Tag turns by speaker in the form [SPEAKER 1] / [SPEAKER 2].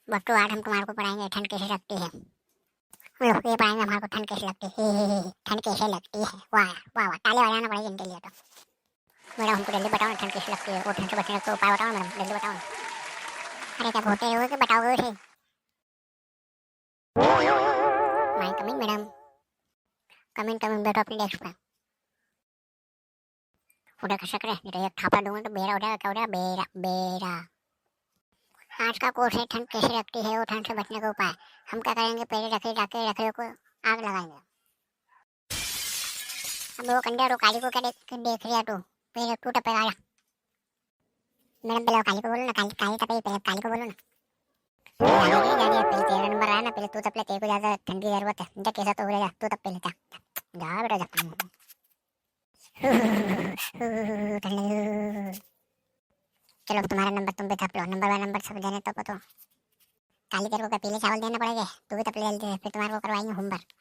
[SPEAKER 1] बच्चों आज हम तुम्हारे को पढ़ाएंगे ठंड कैसे लगती है। लो ये पढ़ाएंगे हमारे को ठंड कैसे लगती है। ठंड कैसे लगती है। वाह वाह वाह, ताली बजाना पड़ेगी इनके लिए तो। मैडम हमको जल्दी बताओ ना ठंड कैसे लगती है, वो ठंड से बचने का उपाय बताओ ना मैडम, जल्दी बताओ ना। अरे क्या भूते हो कि बताओगे उसे। My coming madam. Coming coming, बैठो अपनी डेस्क पे। उधर खसक रहे नहीं तो एक थापा दूंगा तो बेरा हो जाएगा। क्या हो जाएगा? बेरा बेरा। आज का कोर्स है ठंड कैसे लगती है, वो ठंड से बचने का उपाय। हम क्या करेंगे, पहले रखी जाके लकड़ियों को आग लगाएंगे। अब वो कंडे और काली को क्या देख रही है तू। पहले तू टपेगा। मैडम पहले वो काली को बोलो ना, काली काली टपेगी, पहले काली को बोलो ना। जाने दे जाने दे, पहले तेरा नंबर आया ना, पहले तू तपले, तेरे को ज्यादा ठंड की जरूरत है। जा कैसा तो हो जा, तू तब पहले जा। जा बेटा जा। चलो तुम्हारा नंबर तुम भी तप लो, नंबर वाला नंबर सब देने तो काली तेरे को क्या पीले चावल देना पड़ेगा, तू भी तप ले जल्दी, फिर तुम्हारे को करवाएंगे होमवर्क।